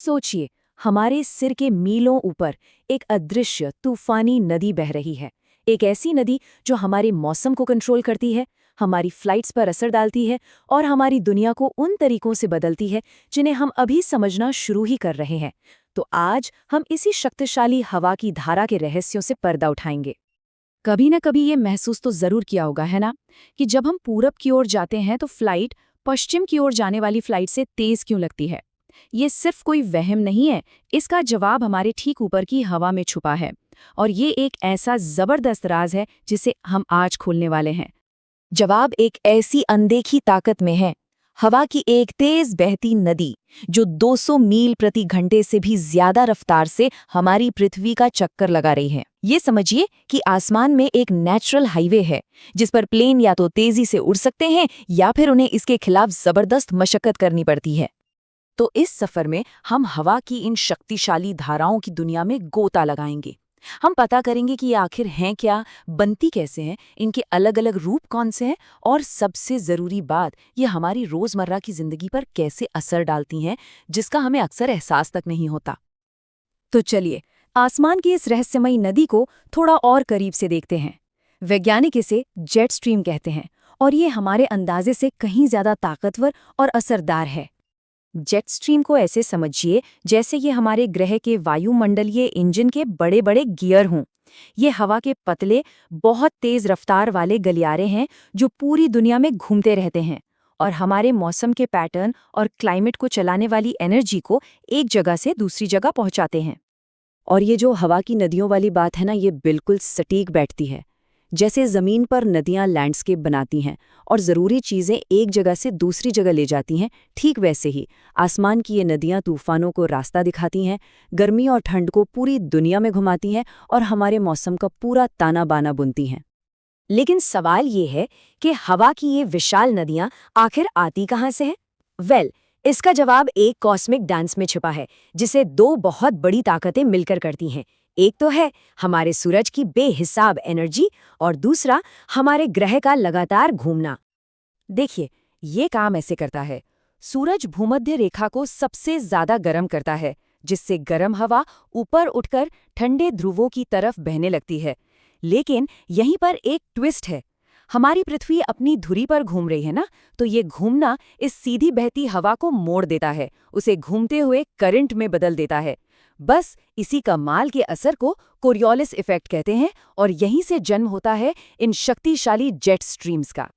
सोचिए, हमारे सिर के मीलों ऊपर एक अदृश्य तूफानी नदी बह रही है। एक ऐसी नदी जो हमारे मौसम को कंट्रोल करती है, हमारी फ्लाइट्स पर असर डालती है और हमारी दुनिया को उन तरीकों से बदलती है जिन्हें हम अभी समझना शुरू ही कर रहे हैं। तो आज हम इसी शक्तिशाली हवा की धारा के रहस्यों से पर्दा उठाएंगे। कभी न कभी ये महसूस तो जरूर किया होगा, है ना, कि जब हम पूरब की ओर जाते हैं तो फ्लाइट पश्चिम की ओर जाने वाली फ्लाइट से तेज क्यों लगती है। ये सिर्फ कोई वहम नहीं है, इसका जवाब हमारे ठीक ऊपर की हवा में छुपा है। और ये एक ऐसा जबरदस्त राज है जिसे हम आज खोलने वाले हैं। जवाब एक ऐसी अनदेखी ताकत में है, हवा की एक तेज बहती नदी जो 200 मील प्रति घंटे से भी ज्यादा रफ्तार से हमारी पृथ्वी का चक्कर लगा रही है। ये समझिए कि आसमान में एक नेचुरल हाईवे है जिस पर प्लेन या तो तेजी से उड़ सकते हैं या फिर उन्हें इसके खिलाफ जबरदस्त मशक्कत करनी पड़ती है। तो इस सफर में हम हवा की इन शक्तिशाली धाराओं की दुनिया में गोता लगाएंगे। हम पता करेंगे कि ये आखिर हैं क्या, बनती कैसे हैं, इनके अलग अलग रूप कौन से हैं और सबसे ज़रूरी बात, ये हमारी रोज़मर्रा की ज़िंदगी पर कैसे असर डालती हैं, जिसका हमें अक्सर एहसास तक नहीं होता। तो चलिए, आसमान की इस रहस्यमयी नदी को थोड़ा और करीब से देखते हैं। वैज्ञानिक इसे जेट स्ट्रीम कहते हैं और ये हमारे अंदाजे से कहीं ज़्यादा ताकतवर और असरदार है। जेट स्ट्रीम को ऐसे समझिए जैसे ये हमारे ग्रह के वायुमंडलीय इंजन के बड़े बड़े गियर हों। ये हवा के पतले, बहुत तेज रफ्तार वाले गलियारे हैं जो पूरी दुनिया में घूमते रहते हैं और हमारे मौसम के पैटर्न और क्लाइमेट को चलाने वाली एनर्जी को एक जगह से दूसरी जगह पहुंचाते हैं। और ये जो हवा की नदियों वाली बात है ना, ये बिल्कुल सटीक बैठती है। जैसे ज़मीन पर नदियां लैंडस्केप बनाती हैं और ज़रूरी चीज़ें एक जगह से दूसरी जगह ले जाती हैं, ठीक वैसे ही आसमान की ये नदियां तूफ़ानों को रास्ता दिखाती हैं, गर्मी और ठंड को पूरी दुनिया में घुमाती हैं और हमारे मौसम का पूरा ताना बाना बुनती हैं। लेकिन सवाल ये है कि हवा की ये विशाल नदियां आखिर आती कहाँ से हैं? इसका जवाब एक कॉस्मिक डांस में छिपा है जिसे दो बहुत बड़ी ताकतें मिलकर करती हैं। एक तो है हमारे सूरज की बेहिसाब एनर्जी और दूसरा हमारे ग्रह का लगातार घूमना। देखिए, ये काम ऐसे करता है। सूरज भूमध्य रेखा को सबसे ज्यादा गर्म करता है, जिससे गर्म हवा ऊपर उठकर ठंडे ध्रुवों की तरफ बहने लगती है। लेकिन यहीं पर एक ट्विस्ट है। हमारी पृथ्वी अपनी धुरी पर घूम रही है ना, तो ये घूमना इस सीधी बहती हवा को मोड़ देता है, उसे घूमते हुए करंट में बदल देता है। बस इसी कमाल के असर को कोरियोलिस इफेक्ट कहते हैं और यहीं से जन्म होता है इन शक्तिशाली जेट स्ट्रीम्स का।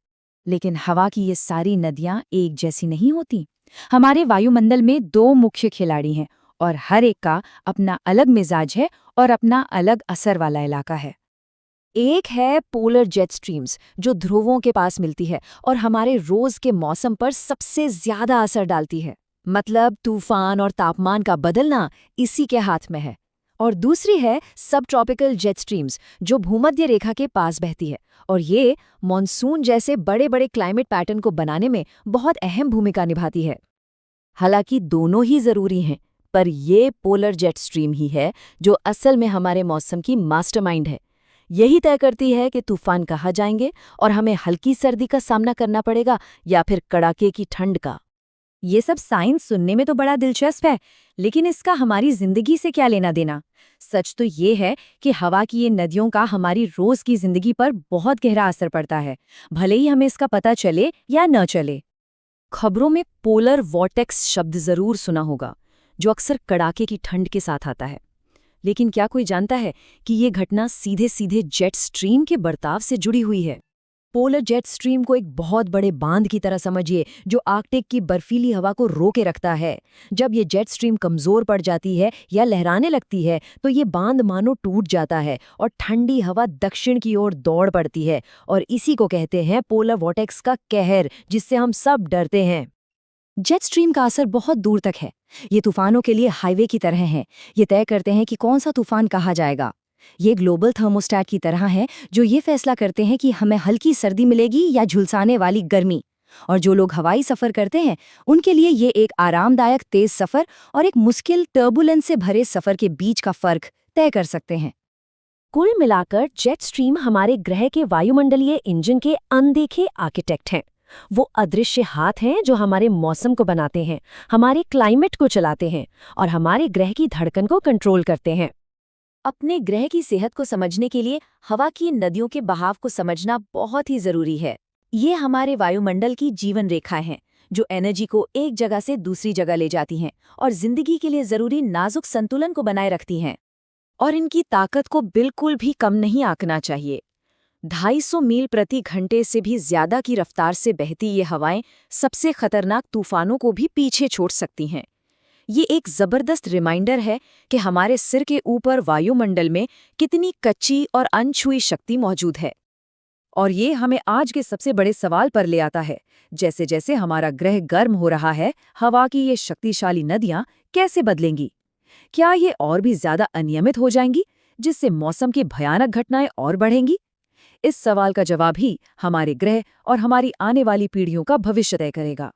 लेकिन हवा की ये सारी नदियां एक जैसी नहीं होती। हमारे वायुमंडल में दो मुख्य खिलाड़ी हैं और हर एक का अपना अलग मिजाज है और अपना अलग असर वाला इलाका है। एक है पोलर जेट स्ट्रीम्स जो ध्रुवों के पास मिलती है और हमारे रोज के मौसम पर सबसे ज्यादा असर डालती है। मतलब तूफान और तापमान का बदलना इसी के हाथ में है। और दूसरी है सब ट्रॉपिकल जेट स्ट्रीम्स जो भूमध्य रेखा के पास बहती है और ये मॉनसून जैसे बड़े बड़े क्लाइमेट पैटर्न को बनाने में बहुत अहम भूमिका निभाती है। हालांकि दोनों ही जरूरी हैं, पर ये पोलर जेट स्ट्रीम ही है जो असल में हमारे मौसम की मास्टरमाइंड है। यही तय करती है कि तूफान कहाँ जाएंगे और हमें हल्की सर्दी का सामना करना पड़ेगा या फिर कड़ाके की ठंड का। ये सब साइंस सुनने में तो बड़ा दिलचस्प है, लेकिन इसका हमारी जिंदगी से क्या लेना देना। सच तो ये है कि हवा की ये नदियों का हमारी रोज की जिंदगी पर बहुत गहरा असर पड़ता है, भले ही हमें इसका पता चले या न चले। खबरों में पोलर वॉर्टेक्स शब्द जरूर सुना होगा, जो अक्सर कड़ाके की ठंड के साथ आता है। लेकिन क्या कोई जानता है कि ये घटना सीधे सीधे जेट स्ट्रीम के बर्ताव से जुड़ी हुई है। पोलर जेट स्ट्रीम को एक बहुत बड़े बांध की तरह समझिए जो आर्कटिक की बर्फीली हवा को रोके रखता है। जब ये जेट स्ट्रीम कमजोर पड़ जाती है या लहराने लगती है तो ये बांध मानो टूट जाता है और ठंडी हवा दक्षिण की ओर दौड़ पड़ती है और इसी को कहते हैं पोलर वॉर्टेक्स का कहर, जिससे हम सब डरते हैं। जेट स्ट्रीम का असर बहुत दूर तक है। ये तूफानों के लिए हाईवे की तरह हैं। ये तय करते हैं कि कौन सा तूफान कहाँ जाएगा। ये ग्लोबल थर्मोस्टैट की तरह हैं जो ये फैसला करते हैं कि हमें हल्की सर्दी मिलेगी या झुलसाने वाली गर्मी। और जो लोग हवाई सफ़र करते हैं उनके लिए ये एक आरामदायक तेज सफ़र और एक मुश्किल टर्बुलेंस से भरे सफ़र के बीच का फ़र्क तय कर सकते हैं। कुल मिलाकर जेट स्ट्रीम हमारे ग्रह के वायुमंडलीय इंजन के अनदेखे आर्किटेक्ट हैं। वो अदृश्य हाथ हैं जो हमारे मौसम को बनाते हैं, हमारे क्लाइमेट को चलाते हैं और हमारे ग्रह की धड़कन को कंट्रोल करते हैं। अपने ग्रह की सेहत को समझने के लिए हवा की इन नदियों के बहाव को समझना बहुत ही जरूरी है। ये हमारे वायुमंडल की जीवन रेखाएं हैं, जो एनर्जी को एक जगह से दूसरी जगह ले जाती हैं और जिंदगी के लिए जरूरी नाजुक संतुलन को बनाए रखती हैं। और इनकी ताकत को बिल्कुल भी कम नहीं आंकना चाहिए। 250 मील प्रति घंटे से भी ज्यादा की रफ्तार से बहती ये हवाएं सबसे खतरनाक तूफानों को भी पीछे छोड़ सकती हैं। ये एक जबरदस्त रिमाइंडर है कि हमारे सिर के ऊपर वायुमंडल में कितनी कच्ची और अनछुई शक्ति मौजूद है। और ये हमें आज के सबसे बड़े सवाल पर ले आता है, जैसे जैसे हमारा ग्रह गर्म हो रहा है, हवा की ये शक्तिशाली नदियां कैसे बदलेंगी? क्या ये और भी ज्यादा अनियमित हो जाएंगी, जिससे मौसम की भयानक घटनाएं और बढ़ेंगी? इस सवाल का जवाब ही हमारे ग्रह और हमारी आने वाली पीढ़ियों का भविष्य तय करेगा।